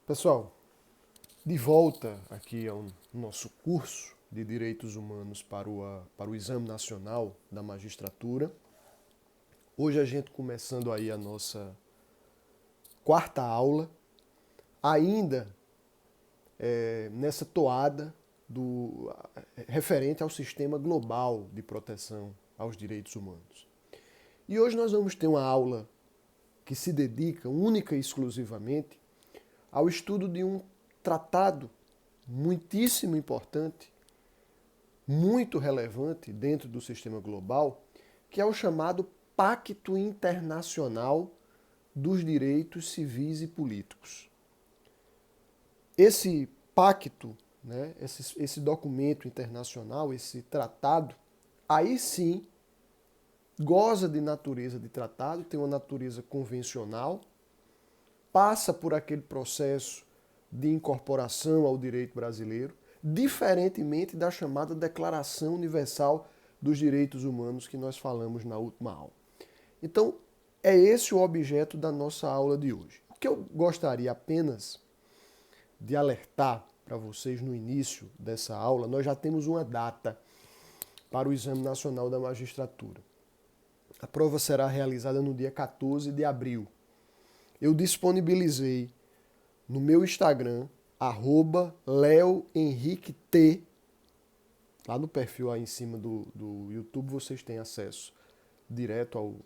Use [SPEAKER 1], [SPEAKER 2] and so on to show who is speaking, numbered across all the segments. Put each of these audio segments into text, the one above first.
[SPEAKER 1] Pessoal, de volta aqui ao nosso curso de Direitos Humanos para o Exame Nacional da Magistratura. Hoje a gente começando aí a nossa quarta aula, ainda nessa toada referente ao sistema global de proteção aos direitos humanos. E hoje nós vamos ter uma aula que se dedica única e exclusivamente ao estudo de um tratado muitíssimo importante, muito relevante dentro do sistema global, que é o chamado Pacto Internacional dos Direitos Civis e Políticos. Esse pacto, né, esse documento internacional, esse tratado, aí sim goza de natureza de tratado, tem uma natureza convencional, passa por aquele processo de incorporação ao direito brasileiro, diferentemente da chamada Declaração Universal dos Direitos Humanos que nós falamos na última aula. Então, é esse o objeto da nossa aula de hoje. O que eu gostaria apenas de alertar para vocês no início dessa aula, nós já temos uma data para o Exame Nacional da Magistratura. A prova será realizada no dia 14 de abril. Eu disponibilizei no meu Instagram, @leohenriquet, lá no perfil aí em cima do YouTube vocês têm acesso direto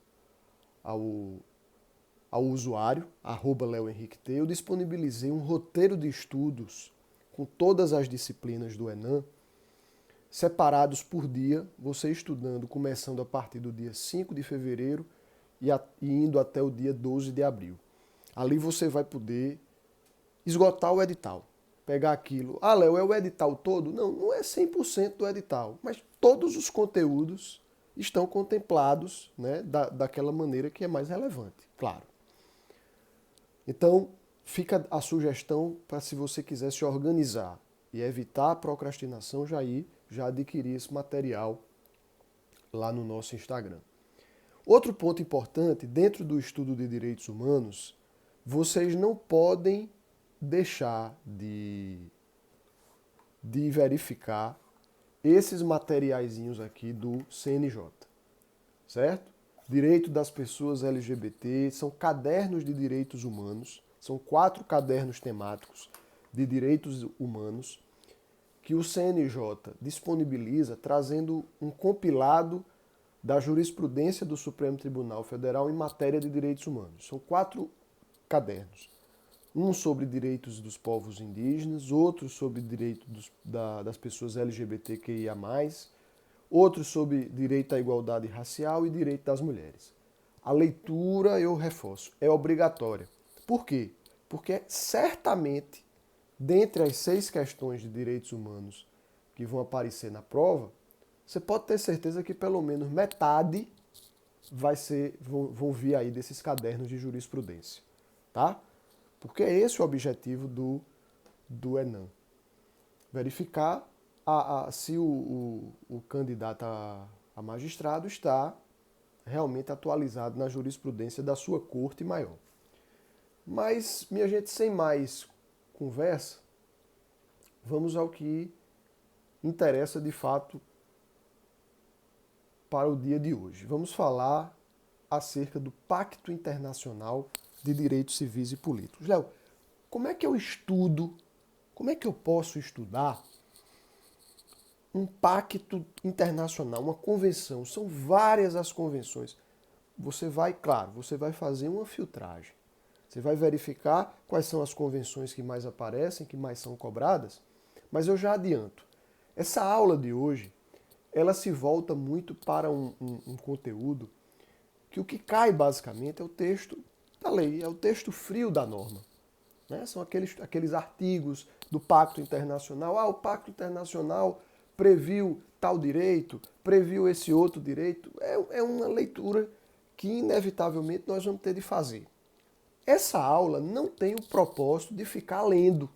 [SPEAKER 1] ao usuário, @leohenriquet. Eu disponibilizei um roteiro de estudos com todas as disciplinas do ENAM, separados por dia, você estudando, começando a partir do dia 5 de fevereiro e indo até o dia 12 de abril. Ali você vai poder esgotar o edital. Pegar aquilo. Ah, Léo, é o edital todo? Não, não é 100% do edital, mas todos os conteúdos estão contemplados, né, daquela maneira que é mais relevante, claro. Então, fica a sugestão para, se você quiser se organizar e evitar a procrastinação, já adquirir esse material lá no nosso Instagram. Outro ponto importante, dentro do estudo de direitos humanos, vocês não podem deixar de verificar esses materiaizinhos aqui do CNJ, certo? Direito das pessoas LGBT, são cadernos de direitos humanos, são 4 cadernos temáticos de direitos humanos que o CNJ disponibiliza, trazendo um compilado da jurisprudência do Supremo Tribunal Federal em matéria de direitos humanos. São 4 cadernos. Um sobre direitos dos povos indígenas, outro sobre direitos das pessoas LGBTQIA+, outro sobre direito à igualdade racial e direito das mulheres. A leitura, eu reforço, é obrigatória. Por quê? Porque certamente, dentre as 6 questões de direitos humanos que vão aparecer na prova, você pode ter certeza que pelo menos metade vão vir aí desses cadernos de jurisprudência, tá? Porque é esse o objetivo do ENAM. Verificar se o candidato a magistrado está realmente atualizado na jurisprudência da sua corte maior. Mas, minha gente, sem mais conversa, vamos ao que interessa de fato para o dia de hoje. Vamos falar acerca do Pacto Internacional de Direitos Civis e Políticos. Léo, como é que eu estudo, como é que eu posso estudar um pacto internacional, uma convenção? São várias as convenções. Você vai fazer uma filtragem. Você vai verificar quais são as convenções que mais aparecem, que mais são cobradas. Mas eu já adianto, essa aula de hoje, ela se volta muito para um conteúdo que o que cai basicamente é o texto da lei, é o texto frio da norma. Né? São aqueles artigos do Pacto Internacional. Ah, o Pacto Internacional previu tal direito, previu esse outro direito. É uma leitura que inevitavelmente nós vamos ter de fazer. Essa aula não tem o propósito de ficar lendo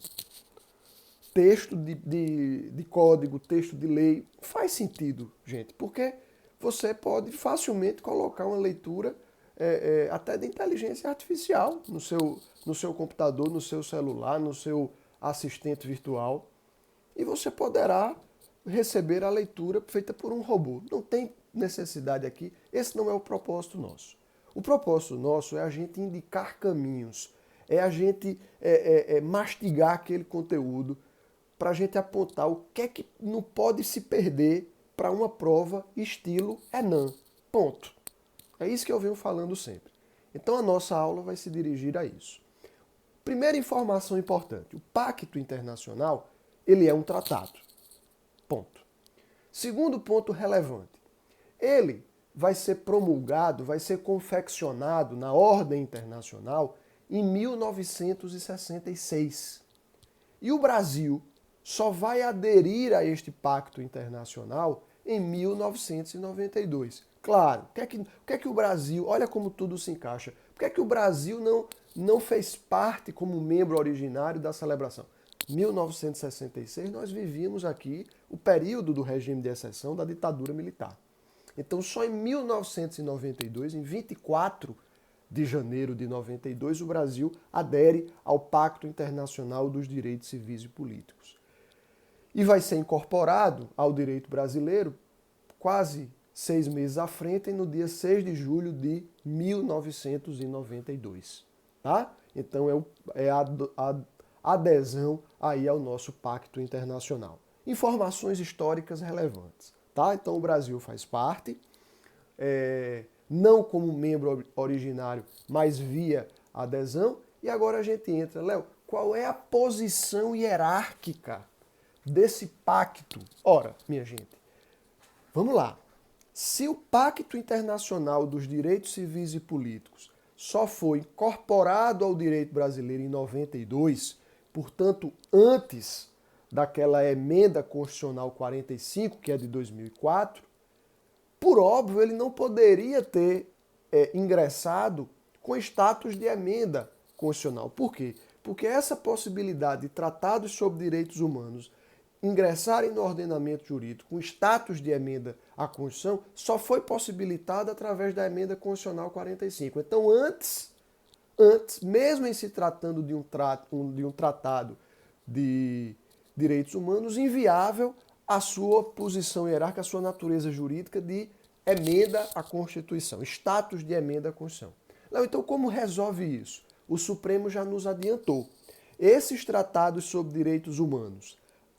[SPEAKER 1] texto de código, texto de lei. Faz sentido, gente, porque você pode facilmente colocar uma leitura até de inteligência artificial no seu computador, no seu celular, no seu assistente virtual. E você poderá receber a leitura feita por um robô. Não tem necessidade aqui, esse não é o propósito nosso. O propósito nosso é a gente indicar caminhos, é a gente mastigar aquele conteúdo para a gente apontar o que é que não pode se perder para uma prova estilo Enem. Ponto. É isso que eu venho falando sempre. Então a nossa aula vai se dirigir a isso. Primeira informação importante, o Pacto Internacional, ele é um tratado. Ponto. Segundo ponto relevante, ele vai ser promulgado, vai ser confeccionado na ordem internacional em 1966. E o Brasil só vai aderir a este pacto internacional em 1992. Claro, o que é que o Brasil, olha como tudo se encaixa, por que é que o Brasil não fez parte como membro originário da celebração? 1966 nós vivíamos aqui o período do regime de exceção da ditadura militar. Então só em 1992, em 24 de janeiro de 92, o Brasil adere ao Pacto Internacional dos Direitos Civis e Políticos. E vai ser incorporado ao direito brasileiro quase 6 meses à frente, no dia 6 de julho de 1992. Tá? Então é a adesão aí ao nosso Pacto Internacional. Informações históricas relevantes. Tá? Então o Brasil faz parte, não como membro originário, mas via adesão. E agora a gente entra, Léo, qual é a posição hierárquica desse pacto? Ora, minha gente, vamos lá. Se o Pacto Internacional dos Direitos Civis e Políticos só foi incorporado ao direito brasileiro em 92, portanto, antes daquela emenda constitucional 45, que é de 2004, por óbvio, ele não poderia ter ingressado com status de emenda constitucional. Por quê? Porque essa possibilidade de tratados sobre direitos humanos ingressarem no ordenamento jurídico com status de emenda à Constituição só foi possibilitada através da emenda constitucional 45. Então, antes, mesmo em se tratando de um tratado de direitos humanos, inviável a sua posição hierárquica, a sua natureza jurídica de emenda à Constituição, status de emenda à Constituição. Então, como resolve isso? O Supremo já nos adiantou. Esses tratados sobre direitos humanos,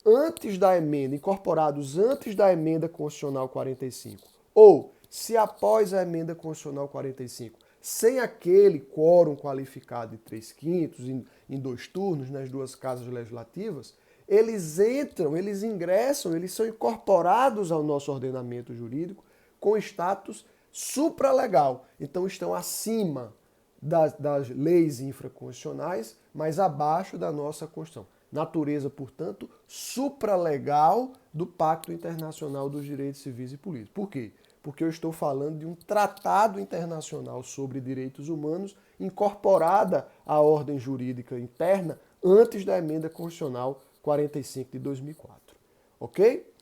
[SPEAKER 1] antes da emenda, incorporados antes da emenda constitucional 45, ou se após a emenda constitucional 45, sem aquele quórum qualificado de 3/5 em 2 turnos nas 2 casas legislativas, eles entram, eles ingressam, eles são incorporados ao nosso ordenamento jurídico com status supralegal. Então estão acima das leis infraconstitucionais, mas abaixo da nossa Constituição. Natureza, portanto, supralegal do Pacto Internacional dos Direitos Civis e Políticos. Por quê? Porque eu estou falando de um tratado internacional sobre direitos humanos incorporada à ordem jurídica interna antes da emenda constitucional 45 de 2004. Ok?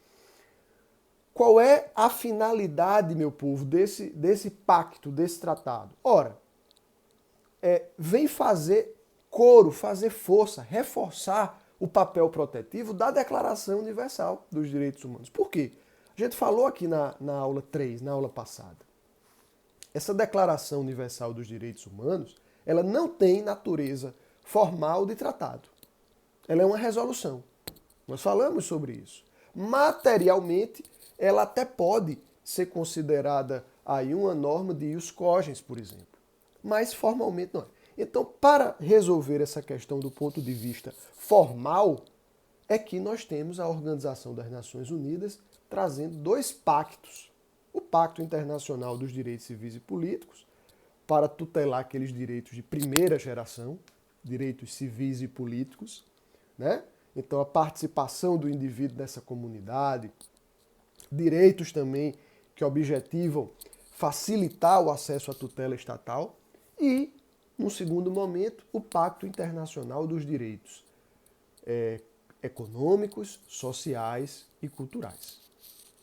[SPEAKER 1] Qual é a finalidade, meu povo, desse pacto, desse tratado? Ora, vem fazer coro, fazer força, reforçar o papel protetivo da Declaração Universal dos Direitos Humanos. Por quê? A gente falou aqui na aula 3, na aula passada. Essa Declaração Universal dos Direitos Humanos, ela não tem natureza formal de tratado. Ela é uma resolução. Nós falamos sobre isso. Materialmente, ela até pode ser considerada aí uma norma de ius cogens, por exemplo. Mas formalmente não é. Então, para resolver essa questão do ponto de vista formal, é que nós temos a Organização das Nações Unidas trazendo 2 pactos. O Pacto Internacional dos Direitos Civis e Políticos, para tutelar aqueles direitos de primeira geração, direitos civis e políticos, né? Então, a participação do indivíduo nessa comunidade, direitos também que objetivam facilitar o acesso à tutela estatal e, num segundo momento, o Pacto Internacional dos Direitos Econômicos, Sociais e Culturais,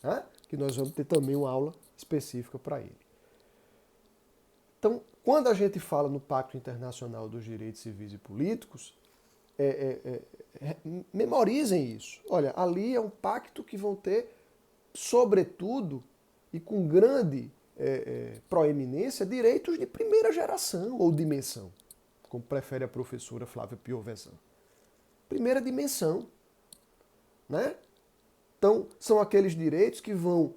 [SPEAKER 1] né? Que nós vamos ter também uma aula específica para ele. Então, quando a gente fala no Pacto Internacional dos Direitos Civis e Políticos, memorizem isso. Olha, ali é um pacto que vão ter, sobretudo, e com grande proeminência, direitos de primeira geração ou dimensão, como prefere a professora Flávia Piovesan. Primeira dimensão, né? Então, são aqueles direitos que vão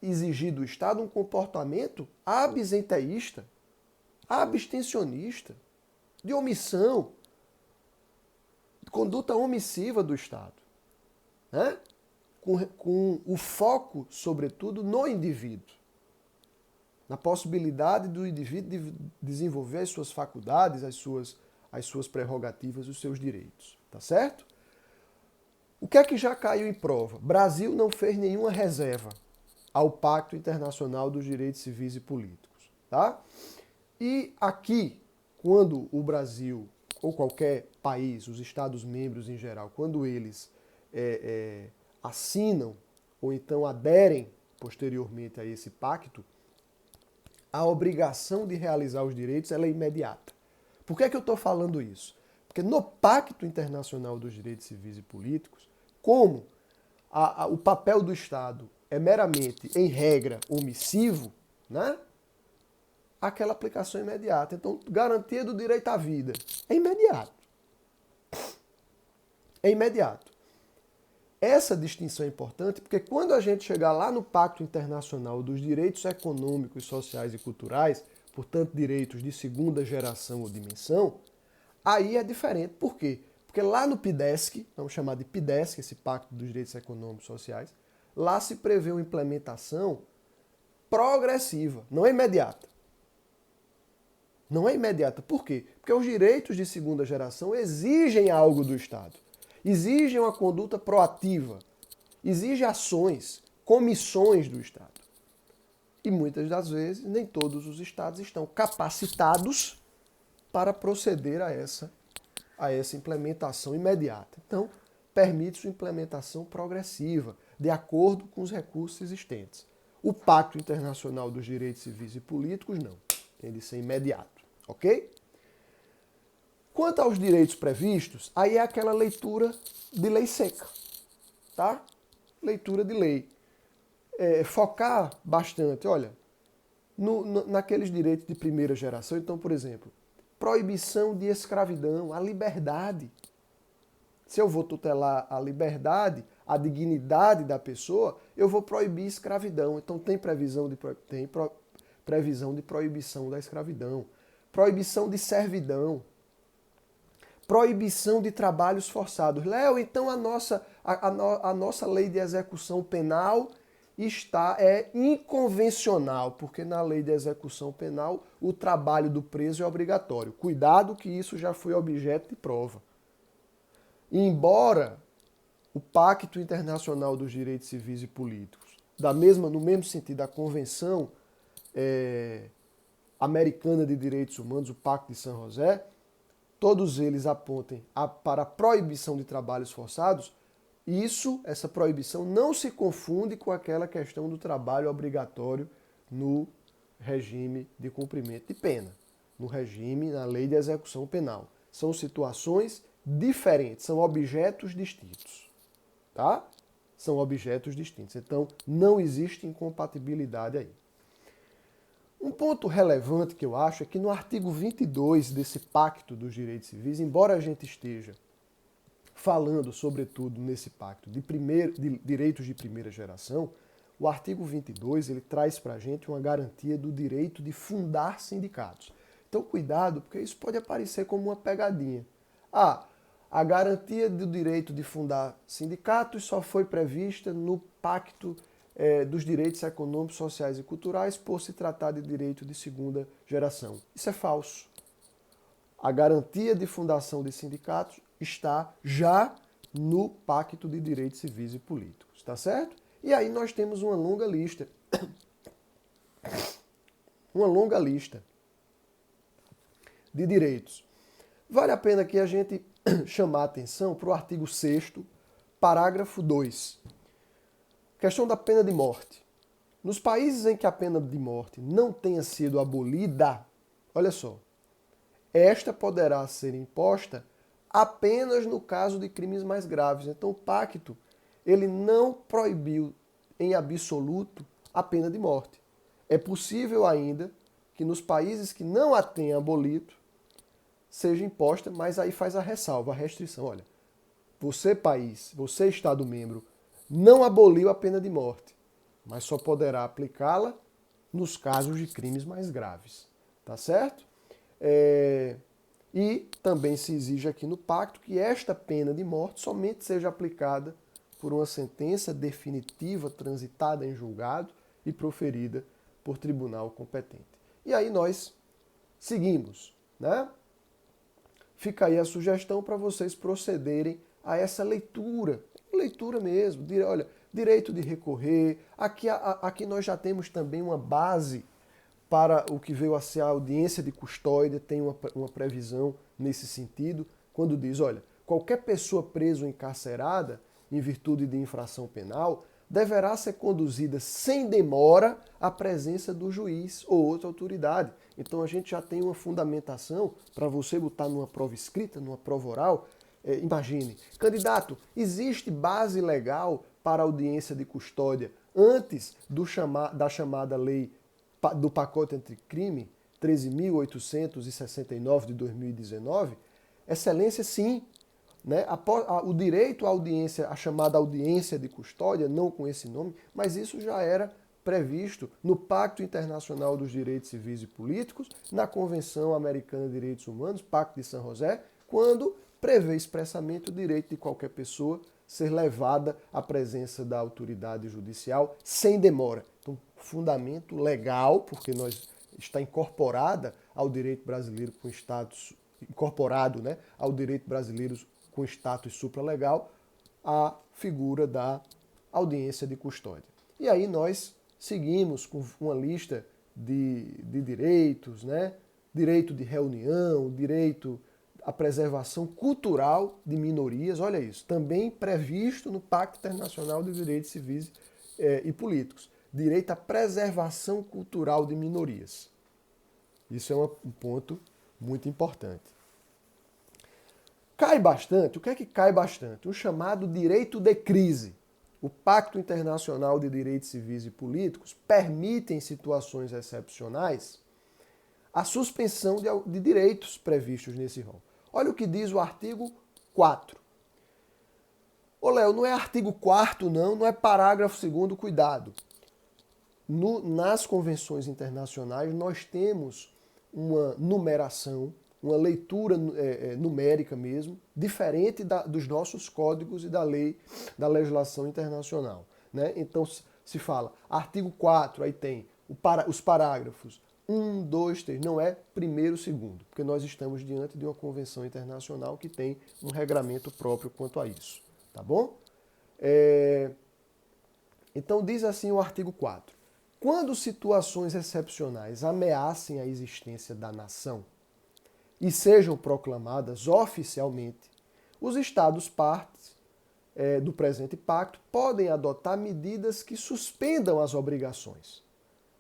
[SPEAKER 1] exigir do Estado um comportamento absenteísta, abstencionista, de omissão, de conduta omissiva do Estado, né? Com o foco, sobretudo, no indivíduo, na possibilidade do indivíduo de desenvolver as suas faculdades, as suas prerrogativas, os seus direitos, tá certo? O que é que já caiu em prova? Brasil não fez nenhuma reserva ao Pacto Internacional dos Direitos Civis e Políticos, tá? E aqui, quando o Brasil, ou qualquer país, os Estados-membros em geral, quando eles assinam ou então aderem posteriormente a esse pacto, a obrigação de realizar os direitos ela é imediata. Por que é que eu estou falando isso? Porque no Pacto Internacional dos Direitos Civis e Políticos, como o papel do Estado é meramente, em regra, omissivo, né? Aquela aplicação imediata. Então, garantia do direito à vida é imediato. É imediato. Essa distinção é importante porque quando a gente chegar lá no Pacto Internacional dos Direitos Econômicos, Sociais e Culturais, portanto, direitos de segunda geração ou dimensão, aí é diferente. Por quê? Porque lá no PIDESC, vamos chamar de PIDESC, esse Pacto dos Direitos Econômicos e Sociais, lá se prevê uma implementação progressiva, não é imediata. Não é imediata. Por quê? Porque os direitos de segunda geração exigem algo do Estado. Exigem uma conduta proativa. Exigem ações, comissões do Estado. E muitas das vezes, nem todos os Estados estão capacitados para proceder a essa implementação imediata. Então, permite sua implementação progressiva, de acordo com os recursos existentes. O Pacto Internacional dos Direitos Civis e Políticos, não. Tem de ser imediato. Ok? Quanto aos direitos previstos, aí é aquela leitura de lei seca. Tá? Leitura de lei. Focar bastante, olha, naqueles direitos de primeira geração. Então, por exemplo, proibição de escravidão, a liberdade. Se eu vou tutelar a liberdade, a dignidade da pessoa, eu vou proibir escravidão. Então tem previsão de proibição da escravidão, proibição de servidão, proibição de trabalhos forçados. Léo, então a nossa lei de execução penal é inconvencional, porque na lei de execução penal o trabalho do preso é obrigatório. Cuidado que isso já foi objeto de prova. E embora o Pacto Internacional dos Direitos Civis e Políticos, no mesmo sentido, a Convenção Americana de Direitos Humanos, o Pacto de San José, todos eles apontem para a proibição de trabalhos forçados, essa proibição não se confunde com aquela questão do trabalho obrigatório no regime de cumprimento de pena, na lei de execução penal. São situações diferentes, são objetos distintos, tá? São objetos distintos. Então, não existe incompatibilidade aí. Um ponto relevante que eu acho é que no artigo 22 desse Pacto dos Direitos Civis, embora a gente esteja falando, sobretudo, nesse pacto de direitos de primeira geração, o artigo 22 ele traz para a gente uma garantia do direito de fundar sindicatos. Então, cuidado, porque isso pode aparecer como uma pegadinha. A garantia do direito de fundar sindicatos só foi prevista no Pacto dos Direitos Econômicos, Sociais e Culturais por se tratar de direito de segunda geração. Isso é falso. A garantia de fundação de sindicatos está já no Pacto de Direitos Civis e Políticos, tá certo? E aí nós temos uma longa lista. Uma longa lista de direitos. Vale a pena que a gente chamar a atenção para o artigo 6º, parágrafo 2. Questão da pena de morte. Nos países em que a pena de morte não tenha sido abolida, olha só, esta poderá ser imposta apenas no caso de crimes mais graves. Então o pacto, ele não proibiu em absoluto a pena de morte. É possível ainda que nos países que não a tenham abolido, seja imposta, mas aí faz a ressalva, a restrição. Olha, você país, você Estado membro, não aboliu a pena de morte, mas só poderá aplicá-la nos casos de crimes mais graves. Tá certo? E também se exige aqui no pacto que esta pena de morte somente seja aplicada por uma sentença definitiva transitada em julgado e proferida por tribunal competente. E aí nós seguimos, né? Fica aí a sugestão para vocês procederem a essa leitura mesmo. Olha, direito de recorrer. Aqui nós já temos também uma base para o que veio a ser a audiência de custódia, tem uma previsão nesse sentido, quando diz, olha, qualquer pessoa presa ou encarcerada, em virtude de infração penal, deverá ser conduzida sem demora à presença do juiz ou outra autoridade. Então a gente já tem uma fundamentação para você botar numa prova escrita, numa prova oral. Imagine, candidato, existe base legal para audiência de custódia antes da chamada lei do pacote anticrime 13.869 de 2019? Excelência, sim. Né? O direito à audiência, a chamada audiência de custódia, não com esse nome, mas isso já era previsto no Pacto Internacional dos Direitos Civis e Políticos, na Convenção Americana de Direitos Humanos, Pacto de San José, quando prevê expressamente o direito de qualquer pessoa ser levada à presença da autoridade judicial sem demora. Então, fundamento legal, porque está incorporada ao direito brasileiro com status, incorporado, né, ao direito brasileiro com status supralegal, a figura da audiência de custódia. E aí nós seguimos com uma lista de direitos, né? Direito de reunião, direito à preservação cultural de minorias, olha isso, também previsto no Pacto Internacional de Direitos Civis e Políticos. Direito à preservação cultural de minorias. Isso é um ponto muito importante. Cai bastante, o que é que cai bastante? O chamado direito de crise. O Pacto Internacional de Direitos Civis e Políticos permite, em situações excepcionais, a suspensão de direitos previstos nesse rol. Olha o que diz o artigo 4. Ô Léo, não é artigo 4º não é parágrafo 2º, cuidado. Nas convenções internacionais nós temos uma numeração, uma leitura numérica mesmo, diferente dos nossos códigos e da legislação internacional. Né? Então se fala artigo 4, aí tem os parágrafos 1, 2, 3, não é primeiro, segundo, porque nós estamos diante de uma convenção internacional que tem um regramento próprio quanto a isso. Tá bom? Então diz assim o artigo 4. Quando situações excepcionais ameacem a existência da nação e sejam proclamadas oficialmente, os Estados partes do presente pacto podem adotar medidas que suspendam as obrigações,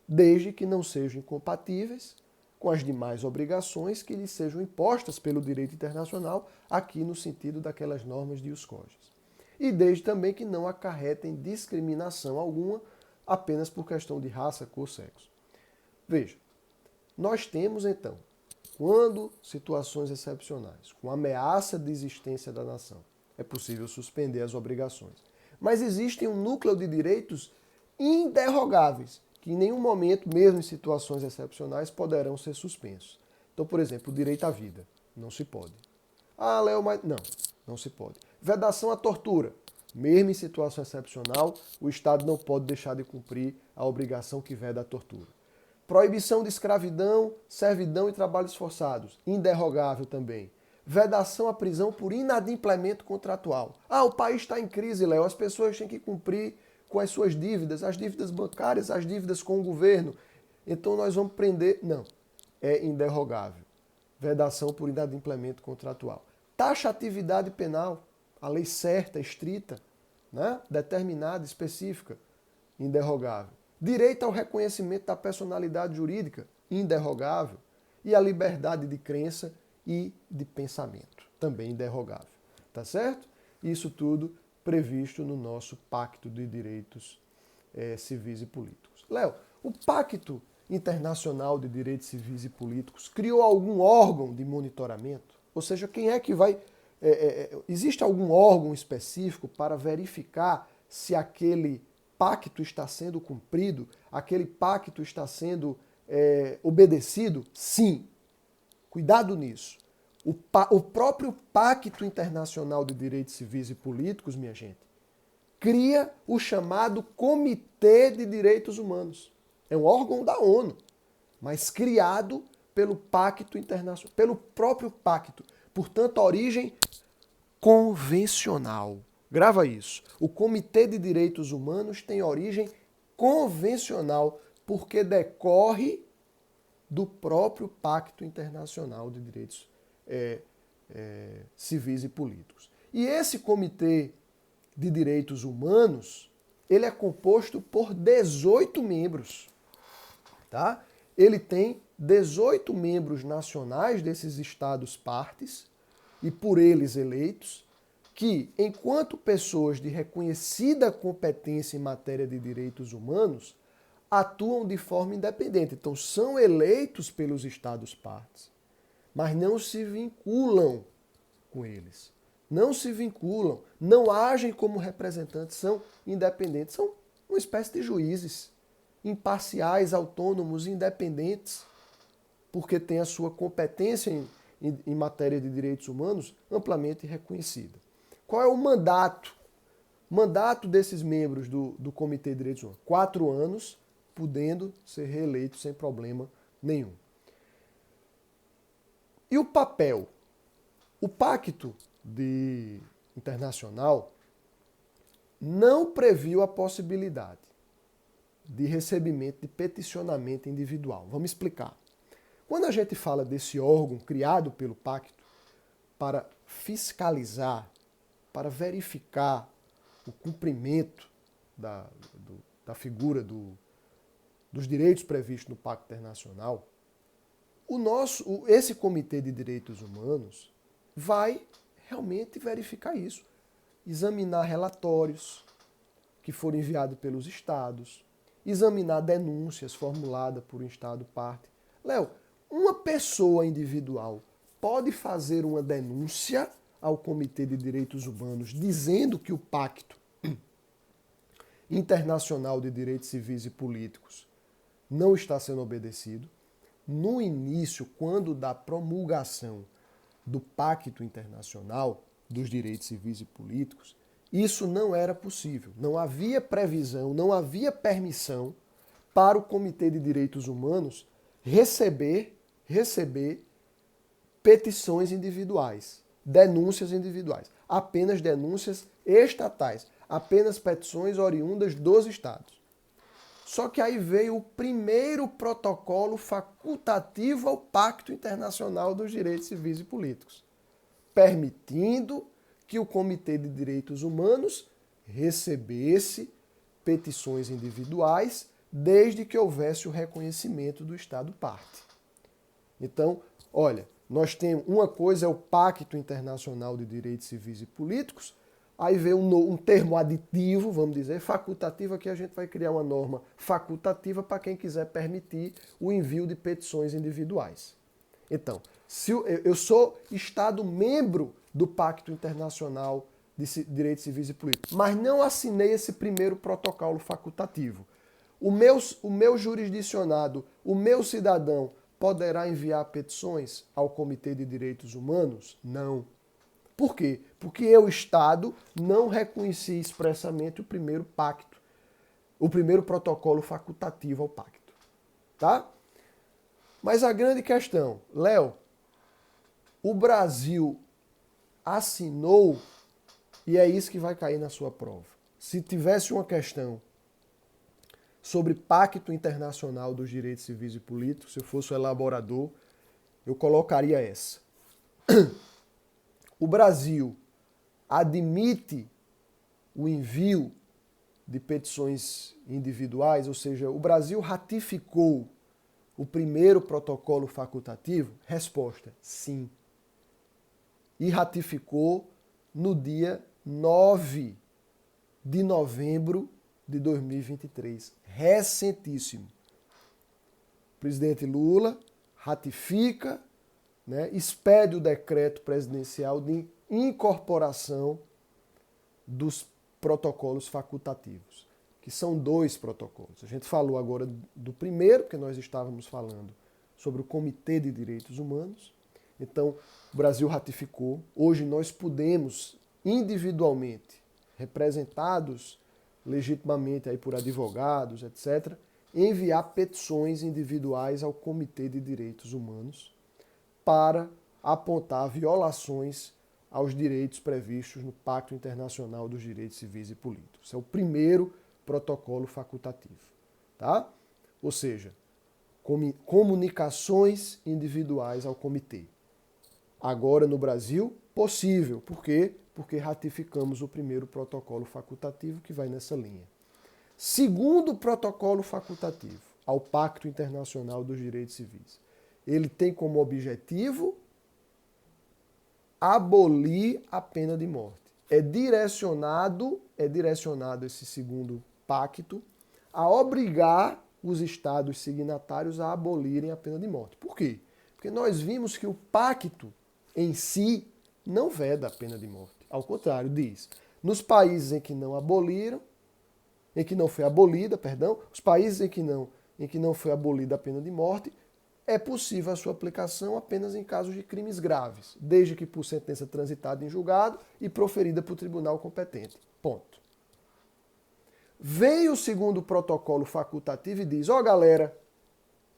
[SPEAKER 1] desde que não sejam incompatíveis com as demais obrigações que lhes sejam impostas pelo direito internacional, aqui no sentido daquelas normas de ius cogens. E desde também que não acarretem discriminação alguma apenas por questão de raça, cor, sexo. Veja, nós temos então, quando situações excepcionais, com ameaça de existência da nação, é possível suspender as obrigações. Mas existe um núcleo de direitos inderrogáveis, que em nenhum momento, mesmo em situações excepcionais, poderão ser suspensos. Então, por exemplo, o direito à vida. Não se pode. Ah, Léo, mas... Não se pode. Vedação à tortura. Mesmo em situação excepcional, o Estado não pode deixar de cumprir a obrigação que veda a tortura. Proibição de escravidão, servidão e trabalhos forçados. Inderrogável também. Vedação à prisão por inadimplemento contratual. Ah, o país está em crise, Léo. As pessoas têm que cumprir com as suas dívidas, as dívidas bancárias, as dívidas com o governo. Então nós vamos prender. Não. É inderrogável. Vedação por inadimplemento contratual. Taxatividade penal. A lei certa, estrita, né? Determinada, específica, inderrogável. Direito ao reconhecimento da personalidade jurídica, inderrogável. e a liberdade de crença e de pensamento, também inderrogável. Tá certo? Isso tudo previsto no nosso Pacto de Direitos Civis e Políticos. Léo, o Pacto Internacional de Direitos Civis e Políticos criou algum órgão de monitoramento? Ou seja, quem é que vai... existe algum órgão específico para verificar se aquele pacto está sendo cumprido, aquele pacto está sendo obedecido? Sim. Cuidado nisso. O próprio Pacto Internacional de Direitos Civis e Políticos, minha gente, cria o chamado Comitê de Direitos Humanos. É um órgão da ONU, mas criado pelo Pacto Internacional, pelo próprio pacto. Portanto, a origem convencional. Grava isso. O Comitê de Direitos Humanos tem origem convencional, porque decorre do próprio Pacto Internacional de Direitos Civis e Políticos. E esse Comitê de Direitos Humanos, ele é composto por 18 membros. Tá? Ele tem 18 membros nacionais desses estados partes e por eles eleitos, que, enquanto pessoas de reconhecida competência em matéria de direitos humanos, atuam de forma independente. Então, são eleitos pelos estados partes, mas não se vinculam com eles. Não se vinculam, não agem como representantes, são independentes, são uma espécie de juízes imparciais, autônomos, independentes, porque têm a sua competência em matéria de direitos humanos amplamente reconhecida. Qual é o mandato? O mandato desses membros do Comitê de Direitos Humanos? 4 anos, podendo ser reeleitos sem problema nenhum. E o papel? O Pacto Internacional não previu a possibilidade de recebimento, de peticionamento individual. Vamos explicar. Quando a gente fala desse órgão criado pelo Pacto para fiscalizar, para verificar o cumprimento da figura dos direitos previstos no Pacto Internacional, esse Comitê de Direitos Humanos vai realmente verificar isso. Examinar relatórios que foram enviados pelos estados, examinar denúncias formuladas por um estado parte. Léo, uma pessoa individual pode fazer uma denúncia ao Comitê de Direitos Humanos dizendo que o Pacto Internacional de Direitos Civis e Políticos não está sendo obedecido. No início, quando da promulgação do Pacto Internacional dos Direitos Civis e Políticos, isso não era possível. Não havia previsão, não havia permissão para o Comitê de Direitos Humanos receber petições individuais, denúncias individuais. Apenas denúncias estatais, apenas petições oriundas dos estados. Só que aí veio o primeiro protocolo facultativo ao Pacto Internacional dos Direitos Civis e Políticos, permitindo que o Comitê de Direitos Humanos recebesse petições individuais desde que houvesse o reconhecimento do Estado parte. Então, olha, nós temos uma coisa é o Pacto Internacional de Direitos Civis e Políticos, aí vem um termo aditivo, vamos dizer, facultativo, aqui a gente vai criar uma norma facultativa para quem quiser permitir o envio de petições individuais. Então, se eu sou Estado membro do Pacto Internacional de Direitos Civis e Políticos, mas não assinei esse primeiro protocolo facultativo, o meu jurisdicionado, o meu cidadão, poderá enviar petições ao Comitê de Direitos Humanos? Não. Por quê? Porque eu, Estado, não reconheci expressamente o primeiro pacto, o primeiro protocolo facultativo ao pacto. Tá? Mas a grande questão, Léo, o Brasil assinou, e é isso que vai cair na sua prova. Se tivesse uma questão sobre Pacto Internacional dos Direitos Civis e Políticos, se eu fosse o elaborador, eu colocaria essa. O Brasil admite o envio de petições individuais, ou seja, o Brasil ratificou o primeiro protocolo facultativo? Resposta: sim. E ratificou no dia 9 de novembro de 2023. Recentíssimo. O presidente Lula ratifica, né, expede o decreto presidencial de incorporação dos protocolos facultativos, que são 2 protocolos. A gente falou agora do primeiro, porque nós estávamos falando sobre o Comitê de Direitos Humanos. Então, o Brasil ratificou. Hoje nós podemos, individualmente, representados legitimamente aí por advogados, etc., enviar petições individuais ao Comitê de Direitos Humanos para apontar violações aos direitos previstos no Pacto Internacional dos Direitos Civis e Políticos. Esse é o primeiro protocolo facultativo, tá? Ou seja, comunicações individuais ao comitê. Agora no Brasil, possível. Por quê? Porque ratificamos o primeiro protocolo facultativo que vai nessa linha. Segundo protocolo facultativo ao Pacto Internacional dos Direitos Civis. Ele tem como objetivo abolir a pena de morte. É direcionado esse segundo pacto a obrigar os estados signatários a abolirem a pena de morte. Por quê? Porque nós vimos que o pacto em si não veda a pena de morte. Ao contrário, diz, nos países em que não aboliram, em que não foi abolida, perdão, os países em que não foi abolida a pena de morte, é possível a sua aplicação apenas em casos de crimes graves, desde que por sentença transitada em julgado e proferida por tribunal competente. Ponto. Vem o segundo protocolo facultativo e diz, ó galera,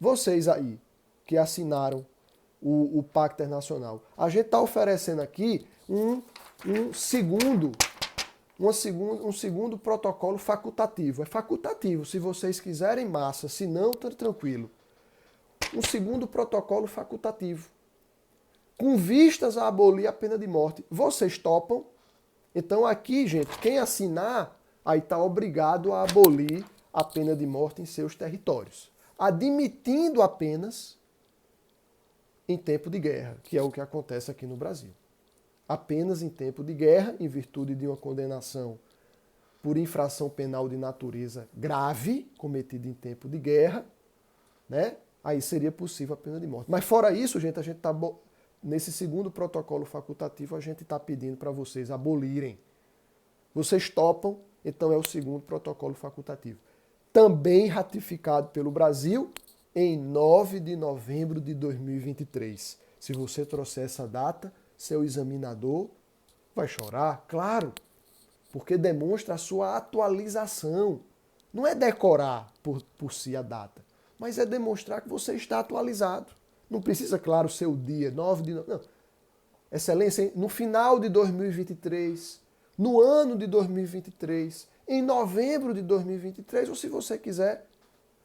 [SPEAKER 1] vocês aí que assinaram o Pacto Internacional, a gente está oferecendo aqui um segundo protocolo facultativo. É facultativo, se vocês quiserem, massa, se não, tá tranquilo. Um segundo protocolo facultativo, com vistas a abolir a pena de morte. Vocês topam? Então aqui, gente, quem assinar, aí está obrigado a abolir a pena de morte em seus territórios, admitindo apenas em tempo de guerra, que é o que acontece aqui no Brasil. Apenas em tempo de guerra, em virtude de uma condenação por infração penal de natureza grave, cometida em tempo de guerra, né? Aí seria possível a pena de morte. Mas fora isso, gente, a gente está nesse segundo protocolo facultativo, a gente está pedindo para vocês abolirem. Vocês topam, então é o segundo protocolo facultativo. Também ratificado pelo Brasil em 9 de novembro de 2023. Se você trouxer essa data, seu examinador vai chorar, claro, porque demonstra a sua atualização. Não é decorar por si a data, mas é demonstrar que você está atualizado. Não precisa, claro, ser o dia, 9 de novembro. Não. Excelência, no final de 2023, no ano de 2023, em novembro de 2023, ou se você quiser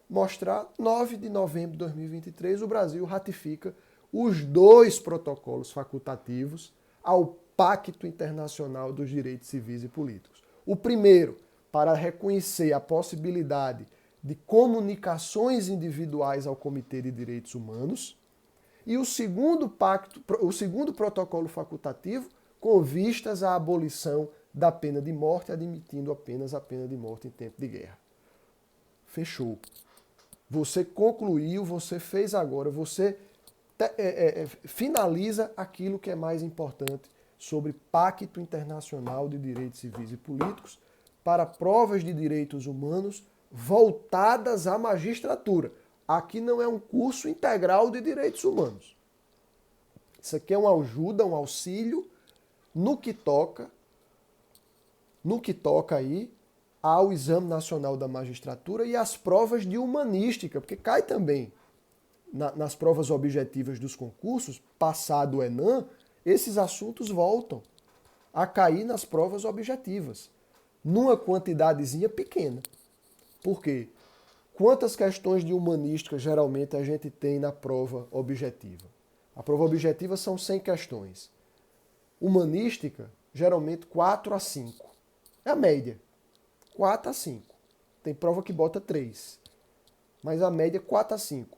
[SPEAKER 1] mostrar, 9 de novembro de 2023, o Brasil ratifica os 2 protocolos facultativos ao Pacto Internacional dos Direitos Civis e Políticos. O primeiro, para reconhecer a possibilidade de comunicações individuais ao Comitê de Direitos Humanos, e o segundo protocolo facultativo com vistas à abolição da pena de morte, admitindo apenas a pena de morte em tempo de guerra. Fechou. Você concluiu, você fez agora, você finaliza aquilo que é mais importante sobre Pacto Internacional de Direitos Civis e Políticos para provas de direitos humanos voltadas à magistratura. Aqui não é um curso integral de direitos humanos. Isso aqui é uma ajuda, um auxílio no que toca aí ao Exame Nacional da Magistratura e às provas de humanística, porque cai também nas provas objetivas dos concursos, passado o ENAM, esses assuntos voltam a cair nas provas objetivas, numa quantidadezinha pequena. Por quê? Quantas questões de humanística geralmente a gente tem na prova objetiva? A prova objetiva são 100 questões. Humanística, geralmente 4 a 5. É a média. 4 a 5. Tem prova que bota 3. Mas a média é 4 a 5.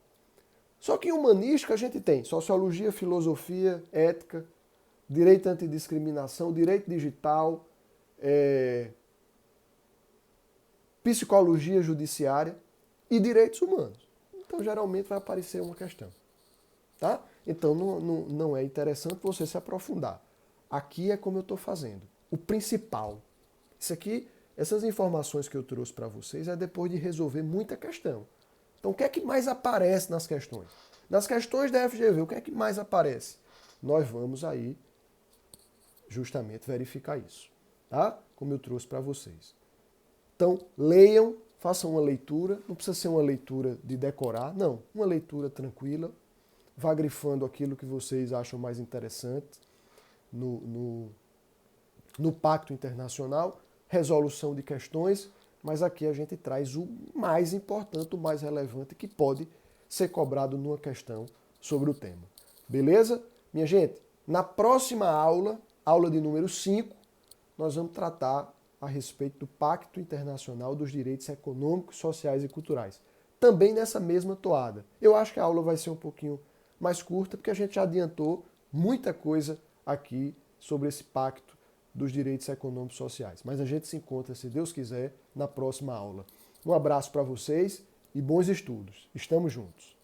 [SPEAKER 1] Só que em humanística a gente tem sociologia, filosofia, ética, direito à antidiscriminação, direito digital, psicologia judiciária e direitos humanos. Então, geralmente vai aparecer uma questão. Tá? Então, não é interessante você se aprofundar. Aqui é como eu estou fazendo. O principal. Isso aqui, essas informações que eu trouxe para vocês é depois de resolver muita questão. Então, o que é que mais aparece nas questões? Nas questões da FGV, o que é que mais aparece? Nós vamos aí justamente verificar isso, tá? Como eu trouxe para vocês. Então, leiam, façam uma leitura, não precisa ser uma leitura de decorar, não, uma leitura tranquila, vá grifando aquilo que vocês acham mais interessante no Pacto Internacional, resolução de questões, mas aqui a gente traz o mais importante, o mais relevante que pode ser cobrado numa questão sobre o tema. Beleza? Minha gente, na próxima aula, aula de número 5, nós vamos tratar a respeito do Pacto Internacional dos Direitos Econômicos, Sociais e Culturais. Também nessa mesma toada. Eu acho que a aula vai ser um pouquinho mais curta, porque a gente já adiantou muita coisa aqui sobre esse Pacto dos Direitos Econômicos e Sociais. Mas a gente se encontra, se Deus quiser, na próxima aula. Um abraço para vocês e bons estudos. Estamos juntos.